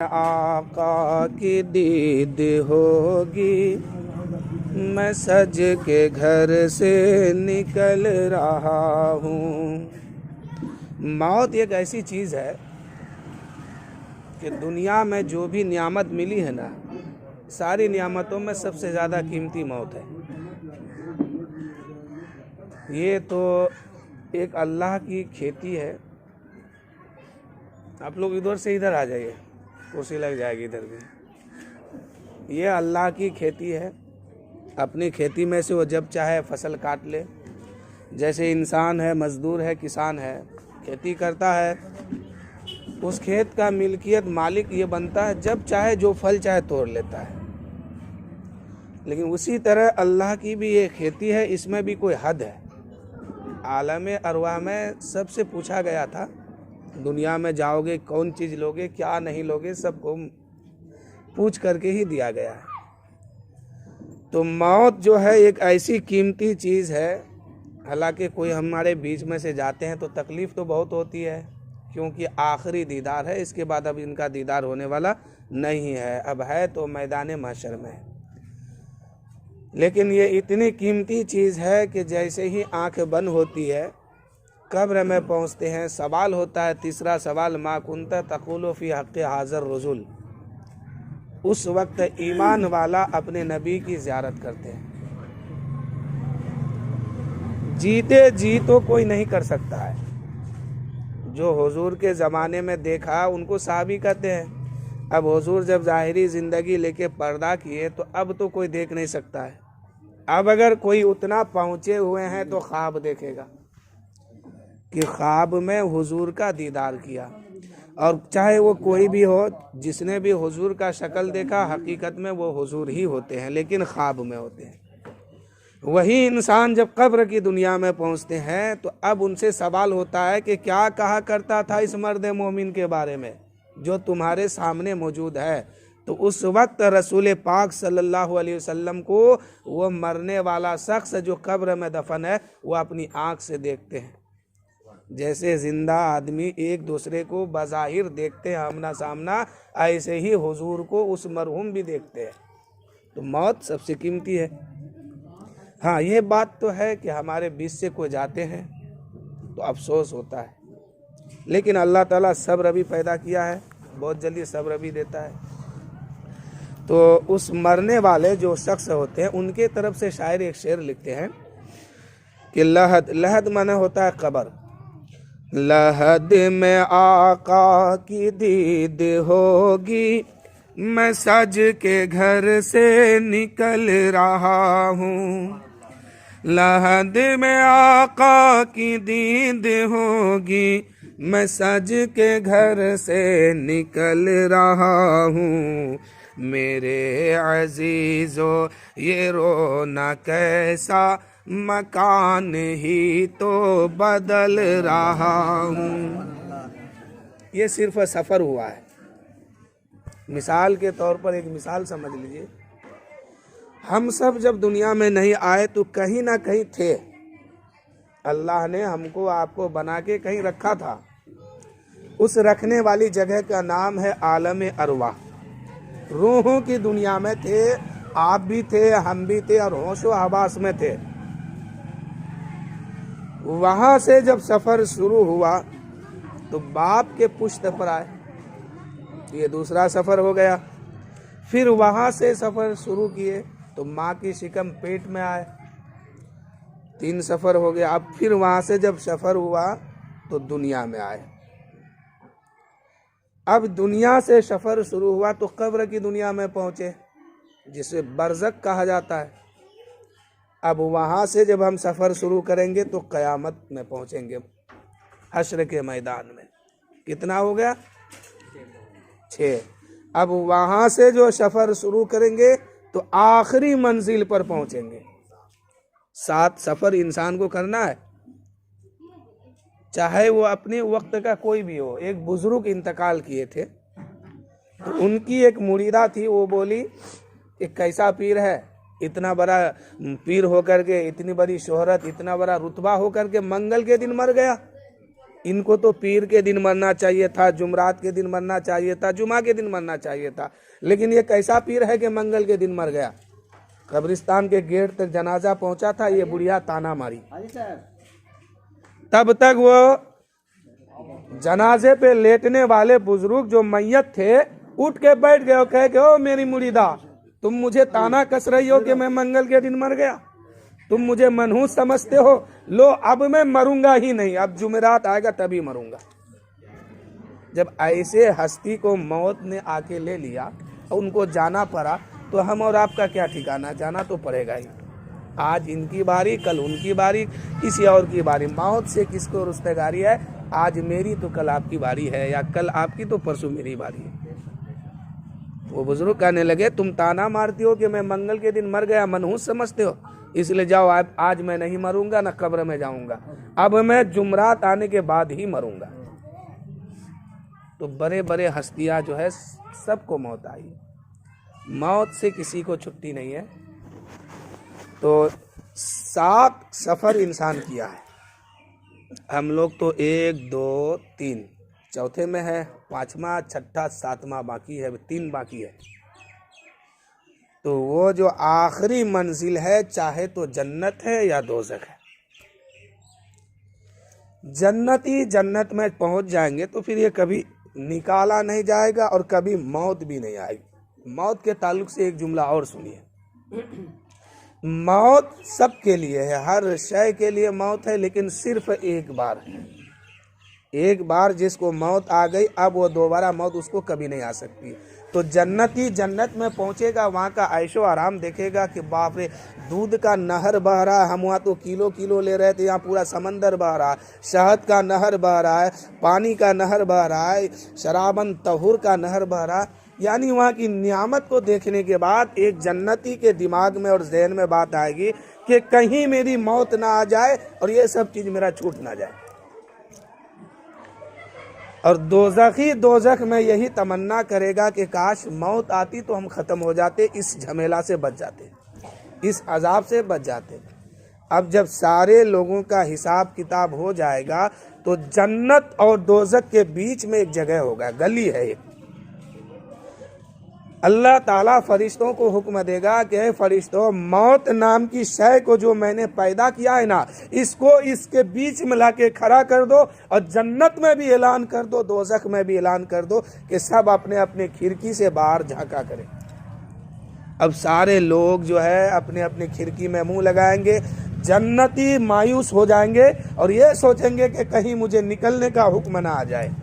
आका की दीद होगी, मैं सज के घर से निकल रहा हूँ। मौत एक ऐसी चीज़ है कि दुनिया में जो भी नियामत मिली है ना, सारी नियामतों में सबसे ज़्यादा कीमती मौत है। ये तो एक अल्लाह की खेती है। आप लोग इधर से इधर आ जाइए, कुर्सी लग जाएगी इधर भी। ये अल्लाह की खेती है। अपनी खेती में से वो जब चाहे फसल काट ले। जैसे इंसान है, मजदूर है, किसान है, खेती करता है, उस खेत का मिल्कियत मालिक ये बनता है जब चाहे जो फल चाहे तोड़ लेता है। लेकिन उसी तरह अल्लाह की भी ये खेती है, इसमें भी कोई हद है। आलम अरवाह में सबसे पूछा गया था, दुनिया में जाओगे कौन चीज़ लोगे, क्या नहीं लोगे, सबको पूछ करके ही दिया गया है। तो मौत जो है एक ऐसी कीमती चीज़ है। हालांकि कोई हमारे बीच में से जाते हैं तो तकलीफ़ तो बहुत होती है, क्योंकि आखिरी दीदार है। इसके बाद अब इनका दीदार होने वाला नहीं है, अब है तो मैदान महशर में। लेकिन ये इतनी कीमती चीज़ है कि जैसे ही आंख बंद होती है, कब्र में पहुंचते हैं, सवाल होता है, तीसरा सवाल, मा कुंता तक़ूलु फ़ी हक़्क़ि हाज़िर रजुल। उस वक्त ईमान वाला अपने नबी की ज़ियारत करते हैं। जीते जी तो कोई नहीं कर सकता है। जो हुजूर के ज़माने में देखा उनको साहबी कहते हैं। अब हुजूर जब ज़ाहिरी ज़िंदगी लेके पर्दा किए तो अब तो कोई देख नहीं सकता है। अब अगर कोई उतना पहुँचे हुए हैं तो ख्वाब देखेगा कि ख्वाब में हुजूर का दीदार किया। और चाहे वो कोई भी हो, जिसने भी हुजूर का शक्ल देखा, हकीकत में वो हुजूर ही होते हैं, लेकिन ख्वाब में होते हैं। वही इंसान जब कब्र की दुनिया में पहुंचते हैं तो अब उनसे सवाल होता है कि क्या कहा करता था इस मर्द मोमिन के बारे में जो तुम्हारे सामने मौजूद है। तो उस वक्त रसूल पाक सल्लल्लाहु अलैहि वसल्लम को वो मरने वाला शख्स जो कब्र में दफन है वो अपनी आँख से देखते हैं। जैसे जिंदा आदमी एक दूसरे को बज़ाहिर देखते हैं आमना सामना, ऐसे ही हुजूर को उस मरहूम भी देखते हैं। तो मौत सबसे कीमती है। हाँ, ये बात तो है कि हमारे बीच से कोई जाते हैं तो अफसोस होता है, लेकिन अल्लाह ताला सब्र भी पैदा किया है, बहुत जल्दी सब्र भी देता है। तो उस मरने वाले जो शख्स होते हैं उनके तरफ से शायर एक शेर लिखते हैं कि लहद, लहद माने होता है कब्र। लहद में आका की दीद होगी, मैं सज के घर से निकल रहा हूँ। लहद में आका की दीद होगी, मैं सज के घर से निकल रहा हूँ। मेरे अजीजो ये रोना कैसा, मकान ही तो बदल रहा हूँ। ये सिर्फ सफ़र हुआ है। मिसाल के तौर पर एक मिसाल समझ लीजिए, हम सब जब दुनिया में नहीं आए तो कहीं ना कहीं थे। अल्लाह ने हमको आपको बना के कहीं रखा था। उस रखने वाली जगह का नाम है आलम अरवाह। रूहों की दुनिया में थे, आप भी थे, हम भी थे, और होशो हवास में थे। वहां से जब सफर शुरू हुआ तो बाप के पुश्त पर आए, ये दूसरा सफर हो गया। फिर वहां से सफर शुरू किए तो माँ की शिकम पेट में आए, 3 सफर हो गया। अब फिर वहां से जब सफर हुआ तो दुनिया में आए। अब दुनिया से सफर शुरू हुआ तो कब्र की दुनिया में पहुंचे, जिसे बरज़ख कहा जाता है। अब वहां से जब हम सफर शुरू करेंगे तो क़यामत में पहुंचेंगे, हश्र के मैदान में। कितना हो गया? 6। अब वहां से जो सफर शुरू करेंगे तो आखिरी मंजिल पर पहुंचेंगे। 7 सफर इंसान को करना है, चाहे वो अपने वक्त का कोई भी हो। एक बुजुर्ग इंतकाल किए थे तो उनकी एक मुरीदा थी, वो बोली एक कैसा पीर है, इतना बड़ा पीर होकर के, इतनी बड़ी शोहरत, इतना बड़ा रुतबा होकर के मंगल के दिन मर गया। इनको तो पीर के दिन मरना चाहिए था, जुमरात के दिन मरना चाहिए था, जुमा के दिन मरना चाहिए था, लेकिन ये कैसा पीर है कि मंगल के दिन मर गया। कब्रिस्तान के गेट तक जनाजा पहुंचा था, ये बुढ़िया ताना मारी। तब तक वो जनाजे पे लेटने वाले बुजुर्ग जो मैयत थे उठ के बैठ गए और कह के, ओ मेरी मुरीदा, तुम मुझे ताना कस रही हो कि मैं मंगल के दिन मर गया, तुम मुझे मनहूस समझते हो, लो अब मैं मरूंगा ही नहीं, अब जुमेरात आएगा तभी मरूंगा। जब ऐसे हस्ती को मौत ने आके ले लिया और उनको जाना पड़ा, तो हम और आपका क्या ठिकाना, जाना तो पड़ेगा ही। आज इनकी बारी, कल उनकी बारी, किसी और की बारी। मौत से किसको रुस्तगारी है? आज मेरी तो कल आपकी बारी है, या कल आपकी तो परसों मेरी बारी है। वो बुजुर्ग कहने लगे, तुम ताना मारती हो कि मैं मंगल के दिन मर गया, मनहूस समझते हो, इसलिए जाओ, आज मैं नहीं मरूंगा, ना कब्र में जाऊंगा, अब मैं जुमरात आने के बाद ही मरूंगा। तो बड़े बड़े हस्तियां जो है सबको मौत आई, मौत से किसी को छुट्टी नहीं है। तो 7 सफर इंसान किया है, हम लोग तो 1 2 3 चौथे में है, 5वां 6ठा 7वां बाकी है, 3 बाकी है। तो वो जो आखिरी मंजिल है, चाहे तो जन्नत है या दोज़ख है। जन्नती जन्नत में पहुंच जाएंगे तो फिर ये कभी निकाला नहीं जाएगा और कभी मौत भी नहीं आएगी। मौत के ताल्लुक से एक जुमला और सुनिए। मौत सबके लिए है, हर शय के लिए मौत है, लेकिन सिर्फ एक बार है। एक बार जिसको मौत आ गई, अब वो दोबारा मौत उसको कभी नहीं आ सकती। तो जन्नती जन्नत में पहुंचेगा, वहाँ का ऐशो आराम देखेगा कि बाप रे, दूध का नहर बह रहा है, हम वहाँ तो किलो किलो ले रहे थे, यहाँ पूरा समंदर बह रहा है, शहद का नहर बह रहा है, पानी का नहर बह रहा है, शराबन तहुर का नहर बह रहा है। यानी वहाँ की नियामत को देखने के बाद एक जन्नती के दिमाग में और जहन में बात आएगी कि कहीं मेरी मौत ना आ जाए और ये सब चीज़ मेरा छूट ना जाए। और दोज़खी दोज़ख में यही तमन्ना करेगा कि काश मौत आती तो हम ख़त्म हो जाते, इस झमेला से बच जाते, इस अजाब से बच जाते। अब जब सारे लोगों का हिसाब किताब हो जाएगा तो जन्नत और दोज़ख के बीच में एक जगह होगा, गली है एक। अल्लाह ताला फरिश्तों को हुक्म देगा कि फरिश्तों, मौत नाम की शय को जो मैंने पैदा किया है ना, इसको इसके बीच में लाके खड़ा कर दो और जन्नत में भी ऐलान कर दो, दोज़ख में भी ऐलान कर दो कि सब अपने अपने खिड़की से बाहर झांका करें। अब सारे लोग जो है अपने अपने खिड़की में मुंह लगाएंगे, जन्नती मायूस हो जाएंगे और ये सोचेंगे कि कहीं मुझे निकलने का हुक्म ना आ जाए,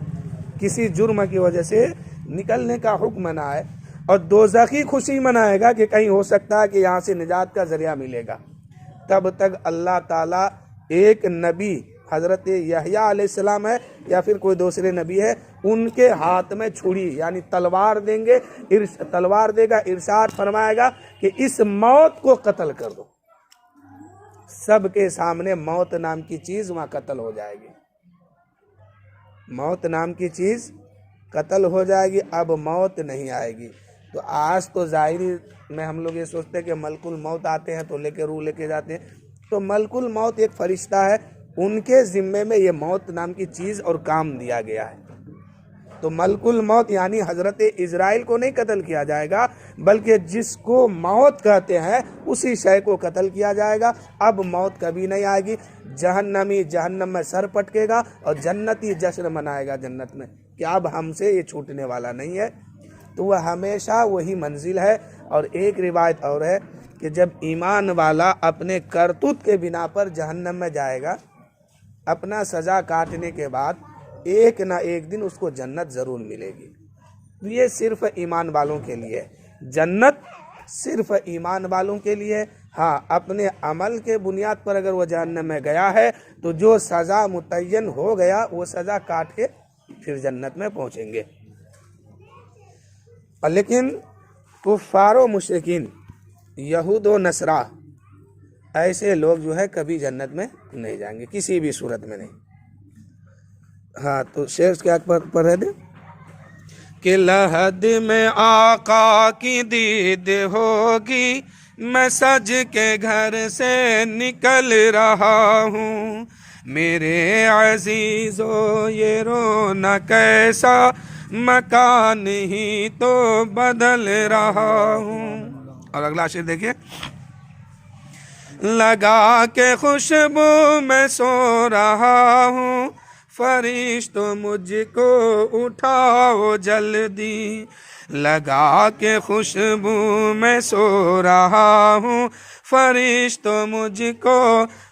किसी जुर्म की वजह से निकलने का हुक्म ना आए। और दोज़खी खुशी मनाएगा कि कहीं हो सकता है कि यहाँ से निजात का जरिया मिलेगा। तब तक अल्लाह ताला एक नबी हज़रत यहया अलैहिस्सलाम है या फिर कोई दूसरे नबी है, उनके हाथ में छुरी यानी तलवार देंगे, तलवार देगा, इरशाद फरमाएगा कि इस मौत को कत्ल कर दो। सबके सामने मौत नाम की चीज़ वहाँ कत्ल हो जाएगी, मौत नाम की चीज़ कत्ल हो जाएगी, अब मौत नहीं आएगी। तो आज तो ज़ाहिरी में हम लोग ये सोचते हैं कि मलकुल मौत आते हैं तो लेके रूह लेके जाते हैं, तो मलकुल मौत एक फरिश्ता है, उनके ज़िम्मे में ये मौत नाम की चीज़ और काम दिया गया है। तो मलकुल मौत यानी हज़रत इज़राइल को नहीं कत्ल किया जाएगा, बल्कि जिसको मौत कहते हैं उसी शय को कत्ल किया जाएगा। अब मौत कभी नहीं आएगी। जहन्नमी जहन्नम में सर पटकेगा और जन्नती जश्न मनाएगा जन्नत में कि अब हमसे ये छूटने वाला नहीं है। तो वह हमेशा वही मंजिल है। और एक रिवायत और है कि जब ईमान वाला अपने करतूत के बिना पर जहन्नम में जाएगा, अपना सज़ा काटने के बाद एक ना एक दिन उसको जन्नत ज़रूर मिलेगी। तो ये सिर्फ ईमान वालों के लिए, जन्नत सिर्फ ईमान वालों के लिए। हाँ, अपने अमल के बुनियाद पर अगर वो जहन्नम में गया है तो जो सज़ा मुतय्यन हो गया वो सज़ा काट के फिर जन्नत में पहुँचेंगे। लेकिन कुफ़ार व मुशरिकीन, यहूद व नसरा, ऐसे लोग जो है कभी जन्नत में नहीं जाएंगे, किसी भी सूरत में नहीं। हाँ, तो शेर क्या पढ़ दे कि लहद में आका की दीद होगी, मैं सज के घर से निकल रहा हूँ, मेरे अजीजो ये रोना कैसा मकान ही तो बदल रहा हूँ। और अगला शेर देखिए, लगा के खुशबू में सो रहा हूँ, फरिश्तों मुझको उठाओ जल्दी। लगा के खुशबू में सो रहा हूँ, फरिश्तों मुझको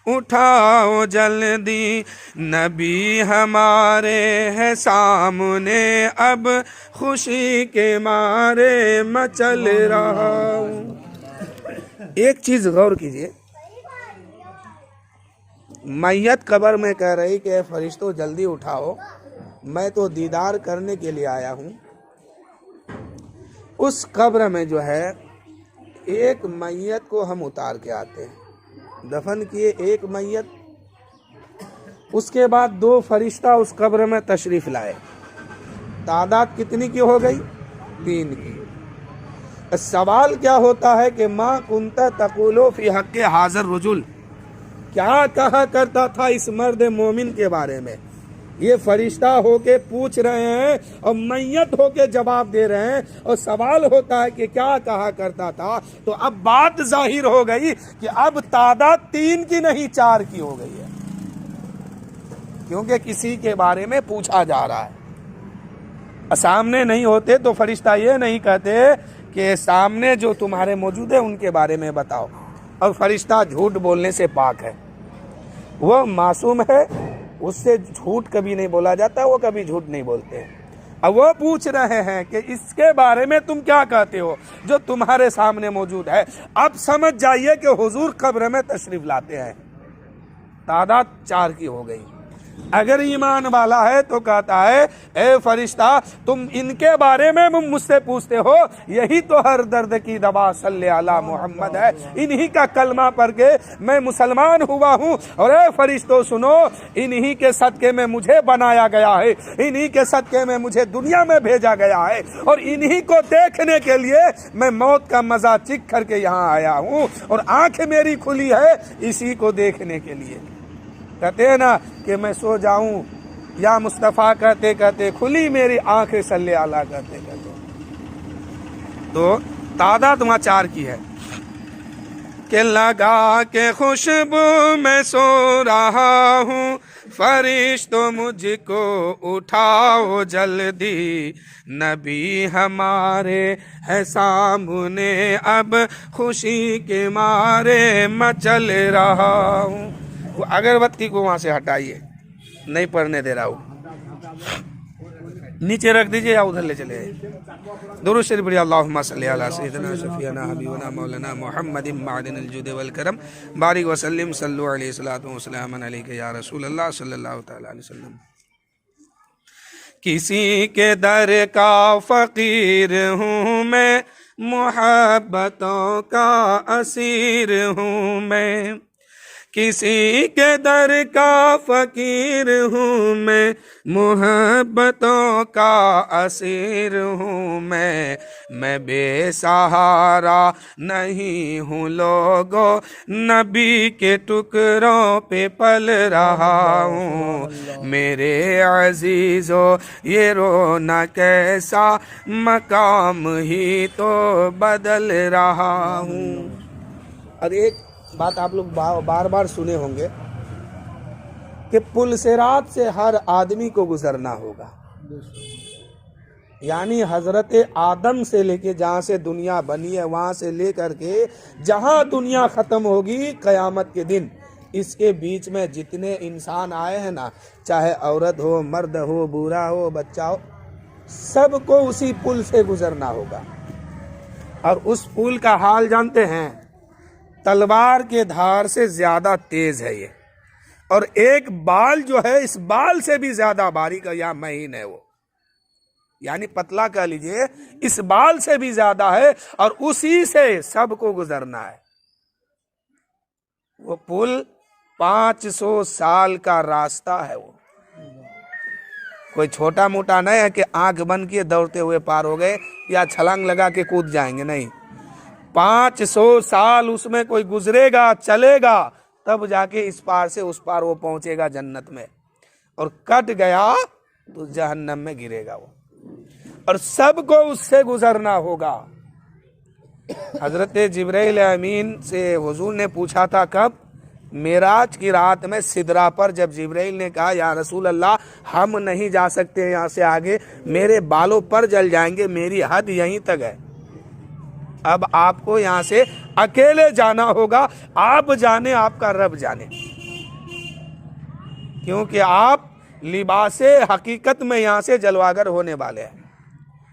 उठाओ जल्दी। नबी हमारे हैं सामने, अब खुशी के मारे मचल रहा हूँ। एक चीज गौर कीजिए, मैयत कब्र में कह रही कि फरिश्तों जल्दी उठाओ, मैं तो दीदार करने के लिए आया हूँ। उस कब्र में जो है एक मैयत को हम उतार के आते हैं, दफन किए एक मैयत, उसके बाद दो फरिश्ता उस कब्र में तशरीफ लाए। तादाद कितनी की हो गई? 3 की। सवाल क्या होता है कि माँ कुंता तकुलो फी हक़्क़े हाज़िर रजुल, क्या कहा करता था इस मर्द मोमिन के बारे में? ये फरिश्ता होके पूछ रहे हैं और मैयत होके जवाब दे रहे हैं, और सवाल होता है कि क्या कहा करता था। तो अब बात जाहिर हो गई कि अब तादाद 3 की नहीं 4 की हो गई है, क्योंकि किसी के बारे में पूछा जा रहा है। सामने नहीं होते तो फरिश्ता ये नहीं कहते कि सामने जो तुम्हारे मौजूद है उनके बारे में बताओ, और फरिश्ता झूठ बोलने से पाक है, वो मासूम है, उससे झूठ कभी नहीं बोला जाता, वो कभी झूठ नहीं बोलते हैं। अब वो पूछ रहे हैं कि इसके बारे में तुम क्या कहते हो जो तुम्हारे सामने मौजूद है। अब समझ जाइए कि हुजूर कब्र में तशरीफ लाते हैं। तादाद 4 की हो गई। अगर ईमान वाला है तो कहता है, ए फरिश्ता तुम इनके बारे में मुझसे पूछते हो, यही तो हर दर्द की दवा सल्ले अला मोहम्मद है, इन्हीं का कलमा पढ़ के मैं मुसलमान हुआ हूँ। और ए फरिश्तों सुनो, इन्हीं के सदके में मुझे बनाया गया है, इन्हीं के सदके में मुझे दुनिया में भेजा गया है, और इन्हीं को देखने के लिए मैं मौत का मजा चिख करके यहाँ आया हूँ, और आंख मेरी खुली है इसी को देखने के लिए। कहते हैं ना कि मैं सो जाऊं या मुस्तफ़ा कहते कहते खुली मेरी आंखें सल्ले आला कहते कहते। तो तादाद वहाँ 4 की है कि लगा के खुशबू में सो रहा हूँ, फरिश्तों मुझको उठाओ जल्दी। नबी हमारे है सामने, अब खुशी के मारे मचल रहा हूँ। वो अगरबत्ती को वहां से हटाइए, नहीं पढ़ने दे रहा हूँ, नीचे रख दीजिए या उधर ले चले। दुरूद शरीफ पढ़िए, अल्लाहुम्मा सल्ली अला सय्यिदिना शफीअना हबीबना मौलाना मुहम्मदिन मादिनिल जुद वल करम बारिक वसल्लिम सल्लु अलैहि सल्लतु वस्सलाम अलैका या रसूल अल्लाह सल्लल्लाहु तआला अलैहि वसल्लम। किसी के दर का फकीर हूँ मैं, मोहब्बतों का असीर हूँ मैं। किसी के दर का फकीर हूँ मैं, मोहब्बतों का असीर हूँ मैं बेसहारा नहीं हूँ लोगो, नबी के टुकड़ों पे पल रहा हूँ। मेरे अजीजो ये रोना कैसा मकाम ही तो बदल रहा हूँ। और एक बात आप लोग बार बार सुने होंगे कि पुल से रात से हर आदमी को गुजरना होगा, यानी हजरत आदम से लेके जहाँ से दुनिया बनी है वहाँ से लेकर के जहाँ दुनिया खत्म होगी कयामत के दिन, इसके बीच में जितने इंसान आए हैं ना, चाहे औरत हो, मर्द हो, बूढ़ा हो, बच्चा हो, सबको उसी पुल से गुजरना होगा। और उस पुल का हाल जानते हैं, तलवार के धार से ज्यादा तेज है ये, और एक बाल जो है इस बाल से भी ज्यादा बारीक या महीन है वो, यानी पतला कह लीजिए, इस बाल से भी ज्यादा है, और उसी से सबको गुजरना है। वो पुल 500 साल का रास्ता है, वो कोई छोटा मोटा नहीं है कि आंख बंद किए दौड़ते हुए पार हो गए या छलांग लगा के कूद जाएंगे, नहीं। 500 साल उसमें कोई गुजरेगा, चलेगा, तब जाके इस पार से उस पार वो पहुंचेगा जन्नत में, और कट गया तो जहन्नम में गिरेगा वो, और सबको उससे गुजरना होगा। हजरत जिब्राइल अमीन से हुजूर ने पूछा था कब? मेराज की रात में सिदरा पर, जब जिब्राइल ने कहा या रसूल अल्लाह हम नहीं जा सकते यहाँ से आगे, मेरे बालों पर जल जाएंगे, मेरी हद यहीं तक है, अब आपको यहाँ से अकेले जाना होगा, आप जाने आपका रब जाने, क्योंकि आप लिबासे हकीकत में यहाँ से जलवागर होने वाले हैं।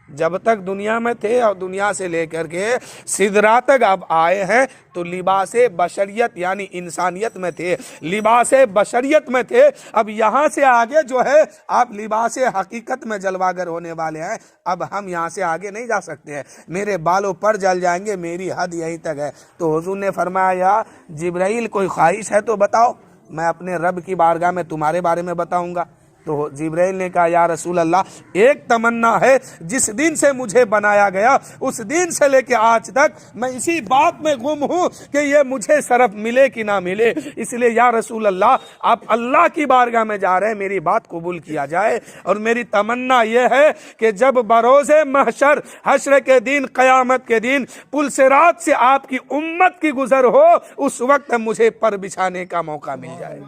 जब तक दुनिया में थे और दुनिया से लेकर के सिदरा तक आप आए हैं तो लिबासे बशरियत यानी इंसानियत में थे, लिबासे बशरियत में थे। अब यहाँ से आगे जो है आप लिबासे हकीकत में जलवागर होने वाले हैं, अब हम यहाँ से आगे नहीं जा सकते हैं, मेरे बालों पर जल जाएंगे, मेरी हद यहीं तक है। तो हुजूर ने फरमाया जिब्राइल कोई ख्वाहिश है तो बताओ, मैं अपने रब की बारगाह में तुम्हारे बारे में बताऊंगा। तो जिब्राइल ने कहा या रसूल अल्लाह, एक तमन्ना है, जिस दिन से मुझे बनाया गया उस दिन से लेके आज तक मैं इसी बात में गुम हूँ कि ये मुझे शरफ मिले कि ना मिले, इसलिए या रसूल अल्लाह आप अल्लाह की बारगाह में जा रहे हैं, मेरी बात कबूल किया जाए। और मेरी तमन्ना यह है कि जब बरोज़े महशर हश्र के दिन, क़यामत के दिन पुलसिरात से आपकी उम्मत की गुजर हो, उस वक्त मुझे पर बिछाने का मौका मिल जाए,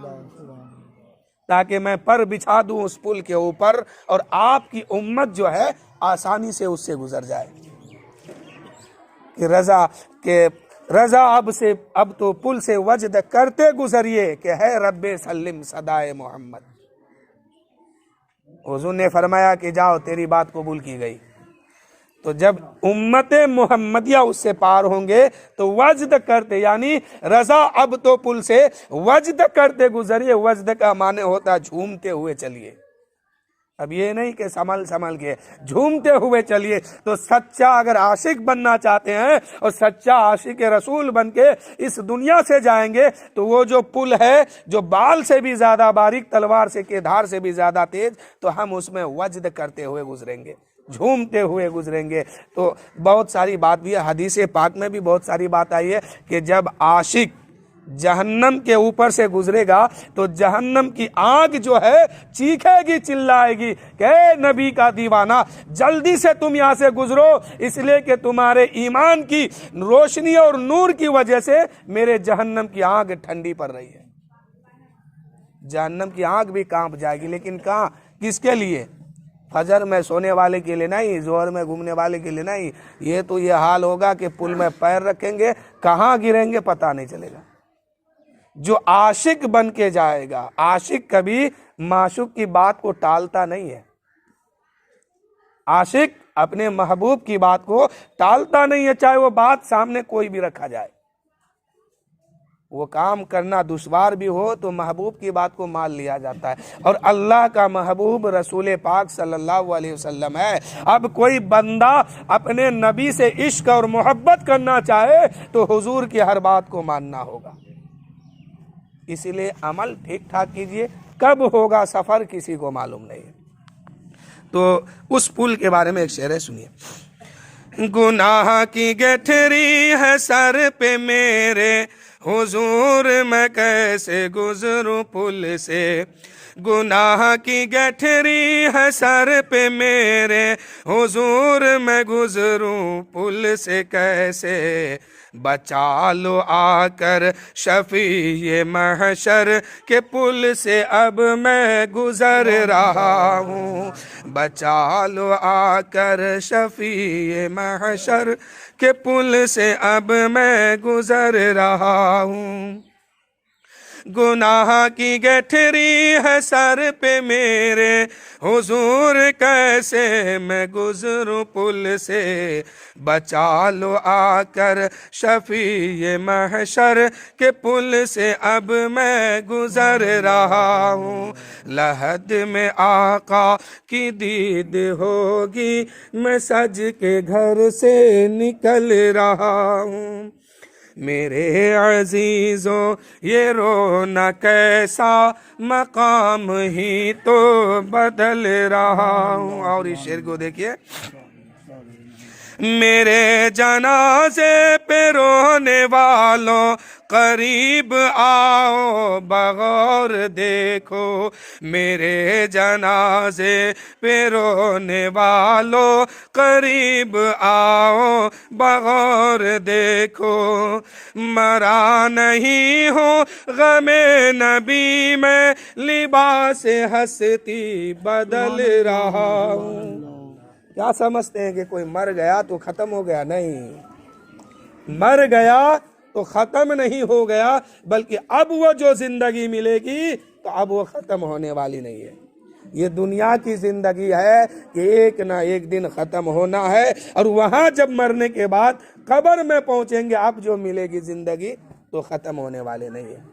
ताकि मैं पर बिछा दूं उस पुल के ऊपर और आपकी उम्मत जो है आसानी से उससे गुजर जाए। कि रजा अब तो पुल से वजद करते गुजरिए कि है रब्बे सल्लिम सदाए मोहम्मद। हुजूर ने फरमाया कि जाओ तेरी बात कबूल की गई। तो जब उम्मते मुहम्मदिया उससे पार होंगे तो वजद करते, यानी रजा अब तो पुल से वजद करते गुजरिए। वजद का माने होता झूमते हुए चलिए, अब ये नहीं कि संभल संभल के, झूमते हुए चलिए। तो सच्चा अगर आशिक बनना चाहते हैं और सच्चा आशिक रसूल बन के इस दुनिया से जाएंगे तो वो जो पुल है, जो बाल से भी ज्यादा बारीक, तलवार से के धार से भी ज्यादा तेज, तो हम उसमें वजद करते हुए गुजरेंगे, झूमते हुए गुजरेंगे। तो बहुत सारी बात भी है, हदीस पाक में भी बहुत सारी बात आई है कि जब आशिक जहन्नम के ऊपर से गुजरेगा तो जहन्नम की आग जो है चीखेगी, चिल्लाएगी कि नबी का दीवाना जल्दी से तुम यहाँ से गुजरो, इसलिए कि तुम्हारे ईमान की रोशनी और नूर की वजह से मेरे जहन्नम की आग ठंडी पड़ रही है। जहन्नम की आग भी कांप जाएगी, लेकिन कहाँ, किसके लिए? फजर में सोने वाले के लिए नहीं, जोहर में घूमने वाले के लिए नहीं। ये तो ये हाल होगा कि पुल में पैर रखेंगे, कहाँ गिरेंगे पता नहीं चलेगा। जो आशिक बन के जाएगा, आशिक कभी माशूक की बात को टालता नहीं है, आशिक अपने महबूब की बात को टालता नहीं है, चाहे वो बात सामने कोई भी रखा जाए। वो काम करना दुश्वार भी हो तो महबूब की बात को मान लिया जाता है। और अल्लाह का महबूब रसूल पाक सल्लल्लाहु अलैहि वसल्लम है। अब कोई बंदा अपने नबी से इश्क और मोहब्बत करना चाहे तो हुजूर की हर बात को मानना होगा। इसीलिए अमल ठीक ठाक कीजिए, कब होगा सफर किसी को मालूम नहीं है। तो उस पुल के बारे में एक शेर है, सुनिए। गुनाह की गठरी है सर पे मेरे, हुजूर मैं कैसे गुजरूं पुल से। गुनाह की गठरी है सर पे मेरे, हुजूर मैं गुजरूं पुल से कैसे। बचा लो आकर शफीए महशर के पुल से अब मैं गुजर रहा हूँ। बचा लो आकर शफीए महशर के पुल से अब मैं गुजर रहा हूँ। गुनाह की गठरी है सर पे मेरे, हुजूर कैसे मैं गुजरूं पुल से। बचा लो आकर शफीए महशर के पुल से अब मैं गुजर रहा हूँ। लहद में आका की दीद होगी, मैं सज के घर से निकल रहा हूँ। मेरे अजीजों ये रोना कैसा मकाम ही तो बदल रहा हूँ। और इस शेर को देखिए। मेरे जनाजे पे रोने वालों करीब आओ बगौर देखो मेरे जनाजे पे रोने वालों, करीब आओ बगौर देखो। मरा नहीं हूँ गमे नबी में, लिबास हस्ती बदल रहा हूँ। क्या समझते हैं कि कोई मर गया तो खत्म हो गया? नहीं, मर गया तो खत्म नहीं हो गया, बल्कि अब वो जो जिंदगी मिलेगी तो अब वो खत्म होने वाली नहीं है। ये दुनिया की जिंदगी है कि एक ना एक दिन खत्म होना है, और वहां जब मरने के बाद कब्र में पहुंचेंगे, अब जो मिलेगी जिंदगी तो खत्म होने वाली नहीं है।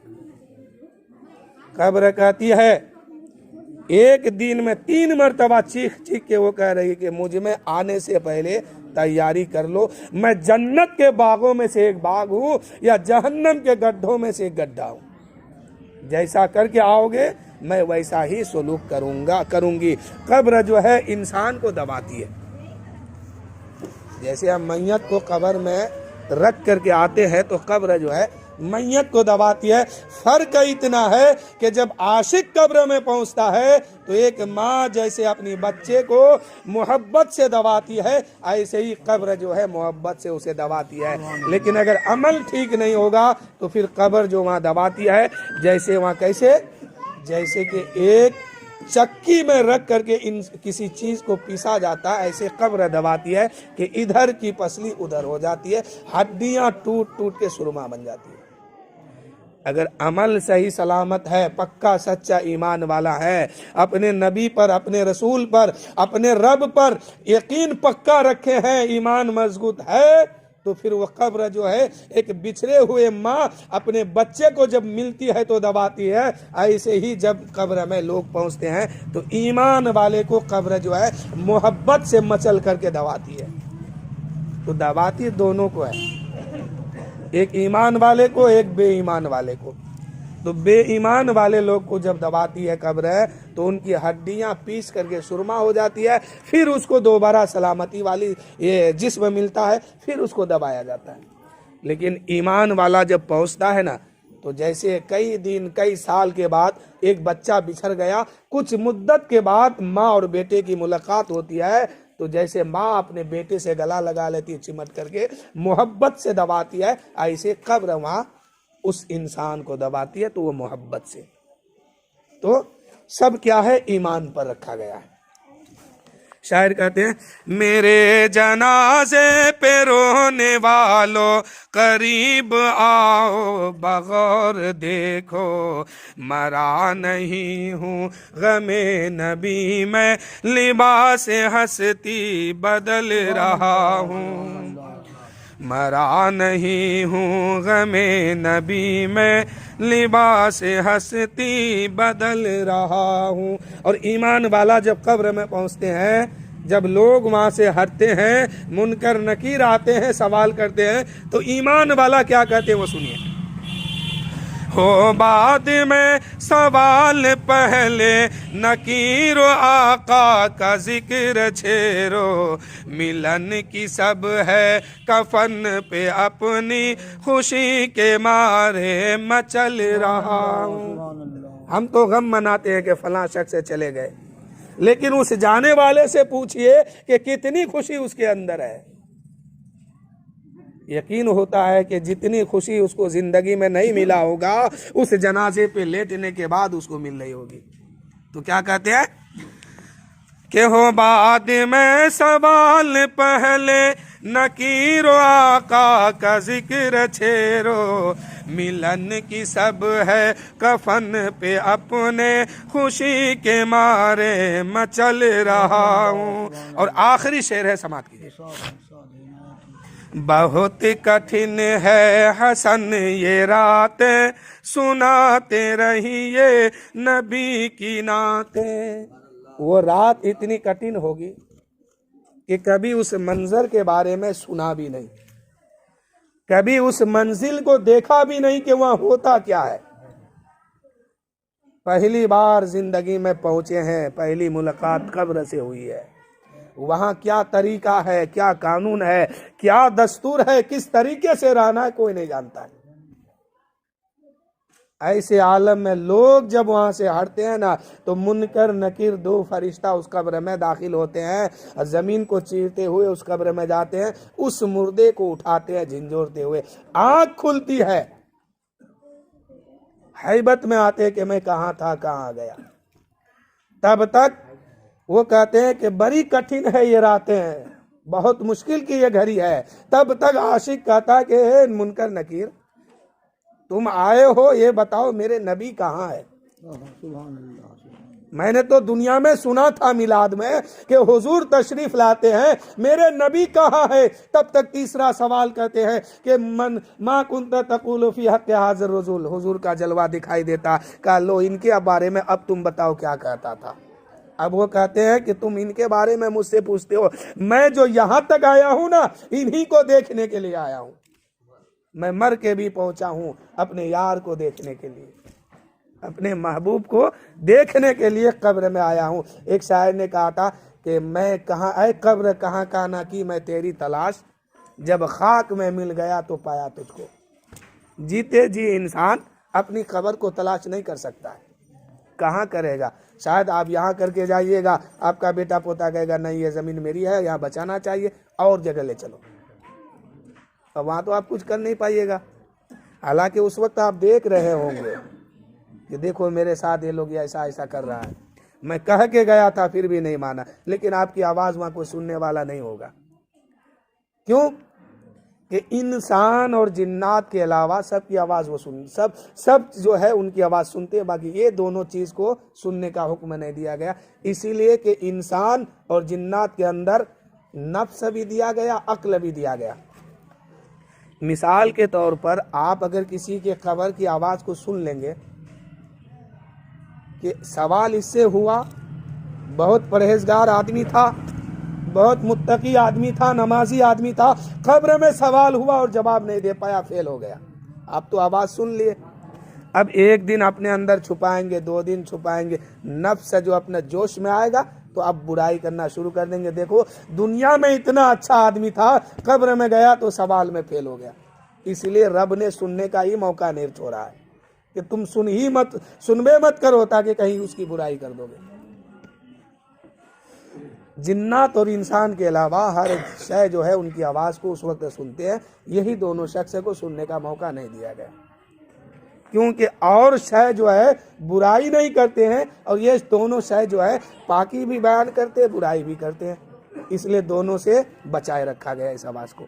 कब्र कहती है, एक दिन में 3 मरतबा चीख चीख के वो कह रही कि मुझ में आने से पहले तैयारी कर लो, मैं जन्नत के बागों में से एक बाग हूं या जहन्नम के गड्ढों में से एक गड्ढा हूं। जैसा करके आओगे मैं वैसा ही सलूक करूंगी। कब्र जो है इंसान को दबाती है। जैसे हम मैयत को कब्र में रख करके आते हैं तो कब्र जो है मैयत को दबाती है। फर्क इतना है कि जब आशिक कब्र में पहुंचता है तो एक माँ जैसे अपनी बच्चे को मोहब्बत से दबाती है, ऐसे ही कब्र जो है मोहब्बत से उसे दबाती है। लेकिन अगर अमल ठीक नहीं होगा तो फिर कब्र जो वहाँ दबाती है, जैसे वहाँ कैसे, जैसे कि एक चक्की में रख करके किसी चीज को पीसा जाता है, ऐसे कब्र दबाती है कि इधर की पसली उधर हो जाती है, हड्डियां टूट टूट के सुरमा बन जाती है। अगर अमल सही सलामत है, पक्का सच्चा ईमान वाला है, अपने नबी पर, अपने रसूल पर, अपने रब पर यकीन पक्का रखे हैं, ईमान मजबूत है, तो फिर वो कब्र जो है एक बिछड़े हुए माँ अपने बच्चे को जब मिलती है तो दबाती है, ऐसे ही जब कब्र में लोग पहुंचते हैं तो ईमान वाले को कब्र जो है मोहब्बत से मचल करके दबाती है। तो दबाती दोनों को है, एक ईमान वाले को, एक बेईमान वाले को। तो बेईमान वाले लोग को जब दबाती है कब्र तो उनकी हड्डियां पीस करके सुरमा हो जाती है, फिर उसको दोबारा सलामती वाली ये जिस्म मिलता है, फिर उसको दबाया जाता है। लेकिन ईमान वाला जब पहुंचता है ना, तो जैसे कई दिन कई साल के बाद एक बच्चा बिछड़ गया, कुछ मुद्दत के बाद माँ और बेटे की मुलाकात होती है, तो जैसे माँ अपने बेटे से गला लगा लेती है, चिमट करके मोहब्बत से दबाती है, ऐसे कब्र वहाँ उस इंसान को दबाती है, तो वो मोहब्बत से। तो सब क्या है, ईमान पर रखा गया है। शायर कहते हैं, मेरे जनाजे पे रोने वालों करीब आओ बगौर देखो, मरा नहीं हूँ गमे नबी में, लिबास हस्ती बदल रहा हूँ। मरा नहीं हूँ गमे नबी में, लिबास हस्ती बदल रहा हूँ। और ईमान वाला जब कब्र में पहुँचते हैं, जब लोग वहाँ से हटते हैं, मुनकर नकीर आते हैं, सवाल करते हैं, तो ईमान वाला क्या कहते हैं वो सुनिए। हो बाद में सवाल पहले, नकीरो आका का जिक्र छेरो, मिलन की सब है कफन पे अपनी, खुशी के मारे मचल रहा हूँ। हम तो गम मनाते हैं कि फलां शख्स से चले गए, लेकिन उस जाने वाले से पूछिए कि कितनी खुशी उसके अंदर है। यकीन होता है कि जितनी खुशी उसको जिंदगी में नहीं मिला होगा, उस जनाजे पे लेटने के बाद उसको मिल रही होगी। तो क्या कहते हैं कि हो बाद में सवाल पहले, नकीरो आका का जिक्र छेरो, मिलन की सब है कफन पे अपने, खुशी के मारे मचल रहा हूँ। और आखिरी शेर है, समाप्त कीजिए। बहुत कठिन है हसन ये रात, सुनाते रहिए नबी की नाते। वो रात इतनी कठिन होगी कि कभी उस मंजर के बारे में सुना भी नहीं, कभी उस मंजिल को देखा भी नहीं कि वहाँ होता क्या है। पहली बार जिंदगी में पहुंचे हैं, पहली मुलाकात कब्र से हुई है। वहाँ क्या तरीका है, क्या कानून है, क्या दस्तूर है, किस तरीके से रहना है, कोई नहीं जानता है। ऐसे आलम में लोग जब वहां से हटते हैं ना, तो मुनकर नकीर दो फरिश्ता उस कब्र में दाखिल होते हैं और जमीन को चीरते हुए उस कब्र में जाते हैं, उस मुर्दे को उठाते हैं झिंझोरते हुए। आंख खुलती है, हैबत में आते हैं कि मैं कहाँ था कहाँ गया। तब तक वो कहते हैं कि बड़ी कठिन है ये रातें, बहुत मुश्किल की ये घड़ी है। तब तक आशिक कहता है कि मुनकर नकीर तुम आए हो, ये बताओ मेरे नबी कहाँ है। मैंने तो दुनिया में सुना था मिलाद में कि हुजूर तशरीफ लाते हैं, मेरे नबी कहाँ है। तब तक तीसरा सवाल कहते हैं कि मन मा कुंत तकुलु फी हक़्क़ि हाज़िर रसूल, हुजूर का जलवा दिखाई देता। कहा लो इनके बारे में अब तुम बताओ क्या कहता था। अब वो कहते हैं कि तुम इनके बारे में मुझसे पूछते हो, मैं जो यहाँ तक आया हूँ ना, इन्हीं को देखने के लिए आया हूँ। मैं मर के भी पहुंचा हूँ अपने यार को देखने के लिए, अपने महबूब को देखने के लिए कब्र में आया हूँ। एक शायर ने कहा था कि मैं कहाँ ऐ कब्र कहाँ काना की मैं तेरी तलाश, जब खाक में मिल गया तो पाया तुझको। जीते जी इंसान अपनी कब्र को तलाश नहीं कर सकता है, कहाँ करेगा। शायद आप यहाँ करके जाइएगा, आपका बेटा पोता कहेगा नहीं ये ज़मीन मेरी है, यहाँ बचाना चाहिए, और जगह ले चलो। अब वहाँ तो आप कुछ कर नहीं पाइएगा। हालांकि उस वक्त आप देख रहे होंगे कि देखो मेरे साथ ये लोग ऐसा ऐसा कर रहा है, मैं कह के गया था फिर भी नहीं माना, लेकिन आपकी आवाज़ वहाँ कोई सुनने वाला नहीं होगा। क्यों कि इंसान और जिन्नात के अलावा सबकी आवाज़ वो सुन सब जो है उनकी आवाज़ सुनते हैं, बाकी ये दोनों चीज़ को सुनने का हुक्म नहीं दिया गया। इसीलिए कि इंसान और जिन्नात के अंदर नफ्स भी दिया गया, अक्ल भी दिया गया। मिसाल के तौर पर आप अगर किसी के कब्र की आवाज़ को सुन लेंगे कि सवाल इससे हुआ, बहुत परहेजगार आदमी था, बहुत मुत्तकी आदमी था, नमाजी आदमी था, कब्र में सवाल हुआ और जवाब नहीं दे पाया, फेल हो गया। आप तो आवाज़ सुन लिए, अब एक दिन अपने अंदर छुपाएंगे, 2 दिन छुपाएंगे, नफ्स जो अपने जोश में आएगा तो आप बुराई करना शुरू कर देंगे। देखो दुनिया में इतना अच्छा आदमी था, कब्र में गया तो सवाल में फेल हो गया। इसलिए रब ने सुनने का ही मौका नहीं छोड़ा है कि तुम सुनबे मत करो ताकि कहीं उसकी बुराई कर दोगे। जिन्नात और इंसान के अलावा हर शय जो है उनकी आवाज़ को उस वक्त सुनते हैं, यही दोनों शख्स को सुनने का मौका नहीं दिया गया, क्योंकि और शय जो है बुराई नहीं करते हैं और ये दोनों शय जो है पाकी भी बयान करते हैं, बुराई भी करते हैं, इसलिए दोनों से बचाए रखा गया इस आवाज़ को।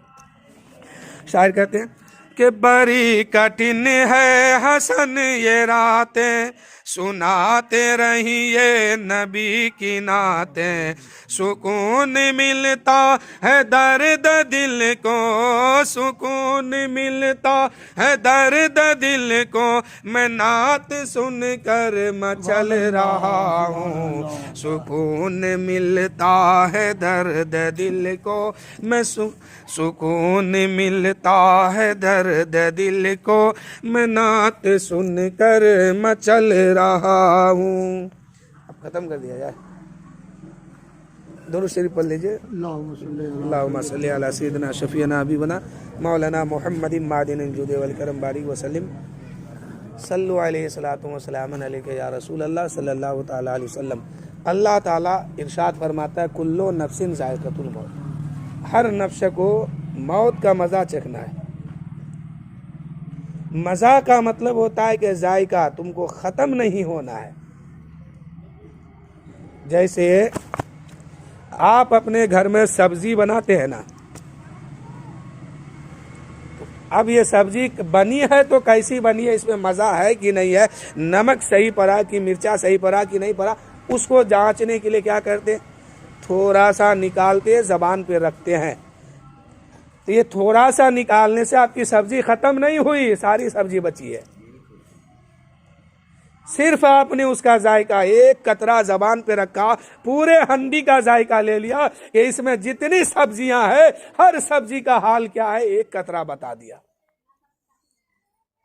शायर कहते हैं कि बड़ी कठिन है हसन ये रातें, सुनाते रहिए नबी की नातें, सुकून मिलता है दर्द दिल को, सुकून मिलता है दर्द दिल को, मैं नात सुन कर मचल रहा हूँ, सुकून मिलता है दर्द दिल को, मैं सुकून मिलता है दर्द दिल को, मैं नात सुन कर मचल रहा हूँ। अब खत्म कर दिया जाए, दोनों शरीफ पढ़ लीजिए। अल्लाहुम्मा सल्ली अला सय्यिदिना शफीना हबीबना मौलाना मुहम्मदिन मादिनिल जुद वल करम बारिक वसल्लम सल्लु अलैहि सलातु व सलामुन अलैका या रसूल अल्लाह सल्लल्लाहु तआला अलैहि वसल्लम। अल्लाह ताला इरशाद फरमाता है कुल्लु नफ्सिन ज़ाइक़तुल मौत, हर नफ्स को मौत का मज़ा चखना है। मज़ा का मतलब होता है कि जायका तुमको ख़त्म नहीं होना है। जैसे आप अपने घर में सब्जी बनाते हैं ना, तो अब ये सब्जी बनी है तो कैसी बनी है, इसमें मज़ा है कि नहीं है, नमक सही पड़ा कि मिर्चा सही पड़ा कि नहीं पड़ा, उसको जांचने के लिए क्या करते हैं, थोड़ा सा निकालते ज़बान पे रखते हैं। तो ये थोड़ा सा निकालने से आपकी सब्जी खत्म नहीं हुई, सारी सब्जी बची है। सिर्फ आपने उसका जायका एक कतरा जबान पे रखा, पूरे हंडी का जायका ले लिया कि इसमें जितनी सब्जियां हैं हर सब्जी का हाल क्या है, एक कतरा बता दिया।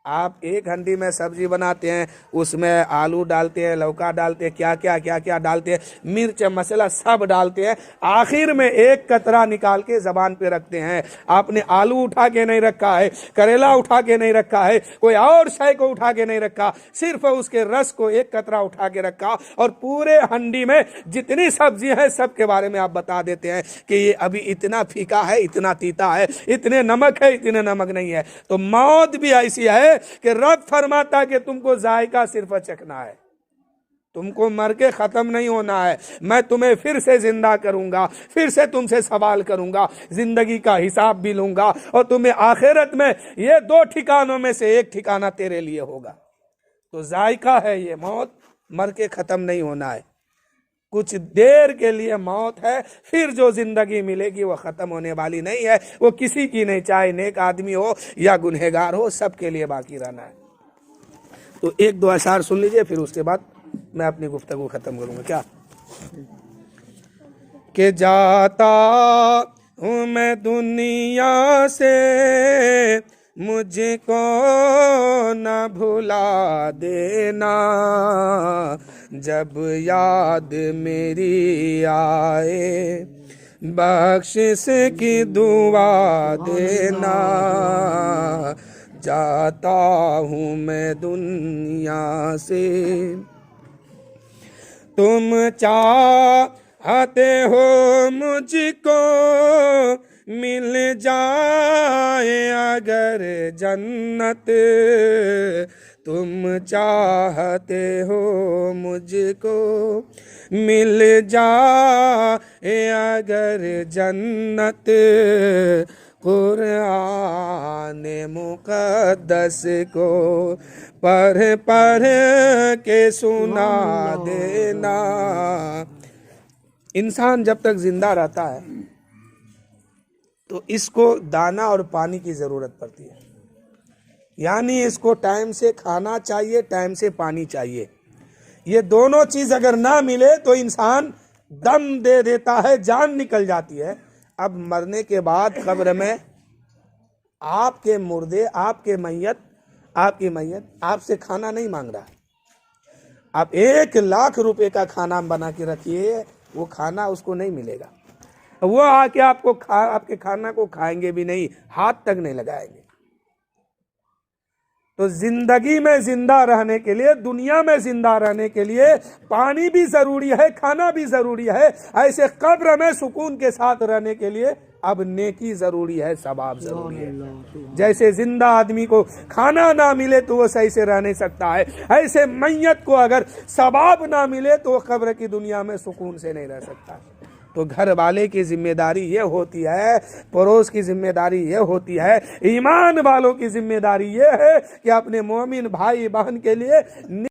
आप एक हंडी में सब्जी बनाते हैं, उसमें आलू डालते हैं, लौका डालते हैं, क्या क्या डालते हैं, मिर्च मसाला सब डालते हैं, आखिर में एक कतरा निकाल के जबान पे रखते हैं। आपने आलू उठा के नहीं रखा है, करेला उठा के नहीं रखा है, कोई और शय को उठा के नहीं रखा, सिर्फ उसके रस को एक कतरा उठा के रखा और पूरे हंडी में जितनी सब्जी है सबके बारे में आप बता देते हैं कि ये अभी इतना फीका है, इतना तीता है, इतने नमक है, इतने नमक नहीं है। तो मौत भी ऐसी है कि रब फरमाता कि तुमको जायका सिर्फ चखना है, तुमको मर के खत्म नहीं होना है। मैं तुम्हें फिर से जिंदा करूंगा, फिर से तुमसे सवाल करूंगा, जिंदगी का हिसाब भी लूंगा और तुम्हें आखिरत में ये 2 ठिकानों में से एक ठिकाना तेरे लिए होगा। तो जायका है ये मौत, मर के खत्म नहीं होना है, कुछ देर के लिए मौत है, फिर जो जिंदगी मिलेगी वो खत्म होने वाली नहीं है, वो किसी की नहीं, चाहे नेक आदमी हो या गुनहगार हो, सबके लिए बाकी रहना है। तो 1-2 अशार सुन लीजिए, फिर उसके बाद मैं अपनी गुफ्तगू खत्म करूंगा। क्या कि जाता हूँ मैं दुनिया से, मुझको न भुला देना, जब याद मेरी आए बख्शिश की दुआ देना। जाता हूँ मैं दुनिया से, तुम चाहते हो मुझको मिल जाए अगर जन्नत, तुम चाहते हो मुझको मिल जाए अगर जन्नत, कुरान मुक़द्दस को पढ़ के सुना देना। इंसान जब तक जिंदा रहता है तो इसको दाना और पानी की जरूरत पड़ती है, यानी इसको टाइम से खाना चाहिए, टाइम से पानी चाहिए। ये दोनों चीज अगर ना मिले तो इंसान दम दे देता है, जान निकल जाती है। अब मरने के बाद कब्र में आपके मुर्दे, आपकी मैयत आपसे खाना नहीं मांग रहा है। आप 1 लाख रुपए का खाना बना के रखिए, वो खाना उसको नहीं मिलेगा, वो आके आपके खाना को खाएंगे भी नहीं, हाथ तक नहीं लगाएंगे। तो जिंदगी में जिंदा रहने के लिए, दुनिया में जिंदा रहने के लिए पानी भी जरूरी है, खाना भी जरूरी है। ऐसे कब्र में सुकून के साथ रहने के लिए अब नेकी जरूरी है, सवाब जरूरी है। जैसे जिंदा आदमी को खाना ना मिले तो वो सही से रह नहीं सकता है, ऐसे मैयत को अगर सवाब ना मिले तो वो कब्र की दुनिया में सुकून से नहीं रह सकता। तो घर वाले की जिम्मेदारी ये होती है, पड़ोस की जिम्मेदारी ये होती है, ईमान वालों की जिम्मेदारी ये है कि अपने मोमिन भाई बहन के लिए